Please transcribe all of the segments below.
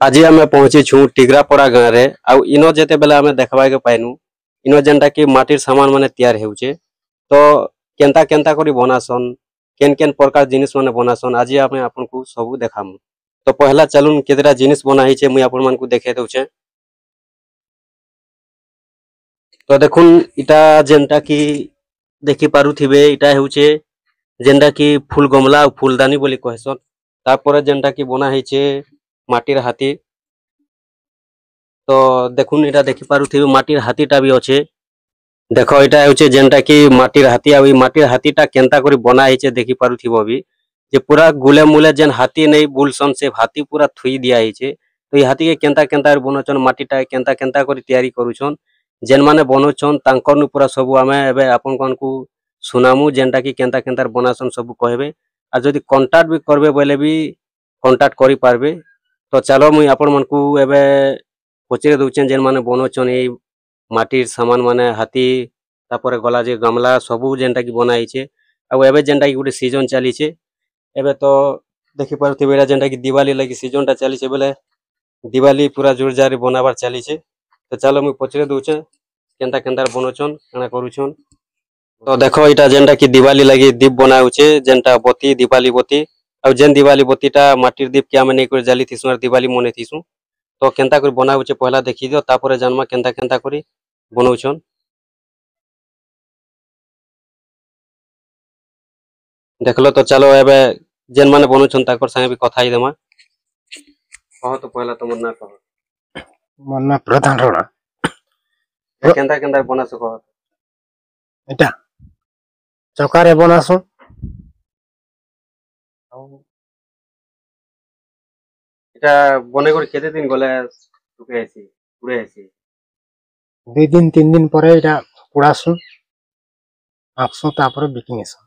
आज आम पहुंची छू टिग्रापड़ा गाँव में आउ इनो जेते बेले आम देखवा के पाइनु इनो जेनटा कि माटिर सामान माने तैयार होउचे तो केनता केनता करी बनासन केन केन प्रकार जिनिस माने बनासन आज आम आपन को सब देखामु। तो पहला चलुन केतरा जिनिस बना हिचे मुई आपन मन को देखे दउचे। तो देखुन इटा जेनटा कि देखि पारुथिबे इटा होउचे जेनटा कि फूल गमला और फूलदानी बोली कहसन। तापर जेनटा कि बना हिचे माटिर हाथी। तो देखुन इटा देखि पारुथिबे माटिर हाथीटा भी अच्छे। देखो इटा होउचे जेनटा कि माटिर हाथी आ माटिर हाथीटा केनता करी बना हिचे देखि पारुथिबो भी जे पूरा गुले मुले जेन हाथी नहीं बुलसन से हाथी पूरा थुई दिया हिचे। तो ये हाथी के केनता केनता बनोचन माटीटा केनता केनता करी तैयारी करूछन जेन माने बनोचन तांकर नु पूरा सब आमे एबे आपन कोन को सुनामु जेनटा कि केनता केनता बनासन सब कहबे आ जदी कांटेक्ट भी करबे बोले भी कांटेक्ट करि पारबे। तो चलो मुई आपन मन को एबे पचरे दउचन जेन माने बनोचन ए माटिर सामान माने हाथी तापर गला जे गमला सबू जेनटा कि बना हिचे आ एबे जेनटा कि गुटे सीजन चली छे एबे तो देखि पारुथिबे एटा जेनटा कि दिवाली लगी सीजनटा चली छे बोले दिवाली पूरा जोर जार बनाबार चली छे। तो चलो मुई पचरे दउचे केनता केनता बनोचन काना करूछन। तो देखो इटा जेनटा कि दिवाली लगी दीप बनाउचे जेनटा बत्ती दिवाली बत्ती आ जेन दिवाली बत्तीटा माटिर दीप के आमे नै कर जाली थिसु दिवाली मने थिसु। तो केनता करी बनाउचे पहला देखि दियो तापर जानमा केनता केनता करी बनौछन। देखलो तो चलो एबे जेन माने बनौछन ताकर संगे भी कथा ही देमा। कहो तो पहला तुमर ना कहो मोर ना प्रधान रोड़ा केनता केनता बनासो कहो एटा चौकारे बनासो এটা বনে করে কেতে দিন গলে শুকে আছি পুড়ে আছি 2 दिन 3 दिन পরে এটা পুড়াসু আপসু তারপরে বিকিং এসো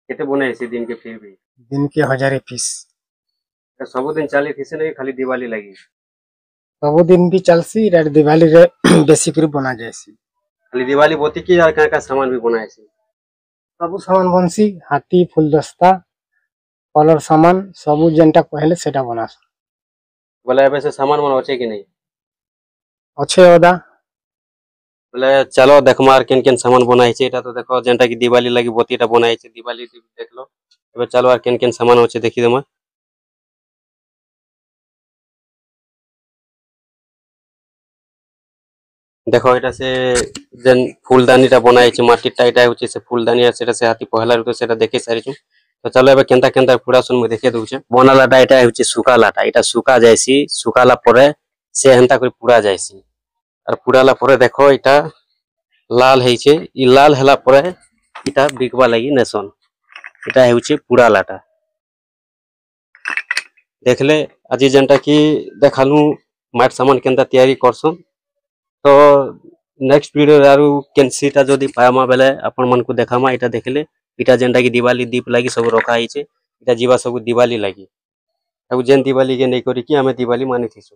কেতে বনে আছি দিন के फिर भी दिन के 1000 पीस सब दिन चाली फिसे नहीं खाली दिवाली लगी सब दिन भी चलसी रे दिवाली रे बेसी कर बना जायसी खाली दिवाली बोती की यार का सामान भी बनाए छी सब सामान बनसी हाथी फूलदस्ता कलर सामान सब जेनटा कहले सेटा बनास बोले ऐसे सामान मन होचे कि नहीं अच्छे ओदा बोले चलो देखमार केन केन सामान बनाई छे एटा तो देखो जेनटा कि दिवाली लगी बोतीटा बनाई छे दिवाली देख लो एबे चलो आर केन केन सामान होचे देखि देमा। देखो एटा से जेन फूलदानीटा बनाई छे माटीटा एटा होचे से फूलदानी आ सेटा से हाथी पहला रुके सेटा देखे सारी छु। तो चलो एबे केनता केनता पूरा सुन मु देखे दउचे बना लाटा एटा होचे सुका लाटा एटा सुका जायसी सुकाला परे से हेंता कर पूरा जायसी और पूराला परे देखो एटा लाल हेइछे इ लाल हला परे इटा बिकबा लागि नेसन एटा हेउछे पूरा लाटा देखले आज जेनटा कि देखालु माट सामान केनता तैयारी करसन। तो नेक्स्ट वीडियो आरु केनसीटा जदी पायामा बेले अपन मन को देखामा एटा देखले इटा जेनटा कि दिवाली दीप लागि सब रखा हिचे इटा जीवा सब दिवाली लागि अब जेन दिवाली के नै करी कि हमें दिवाली मानि थिसु।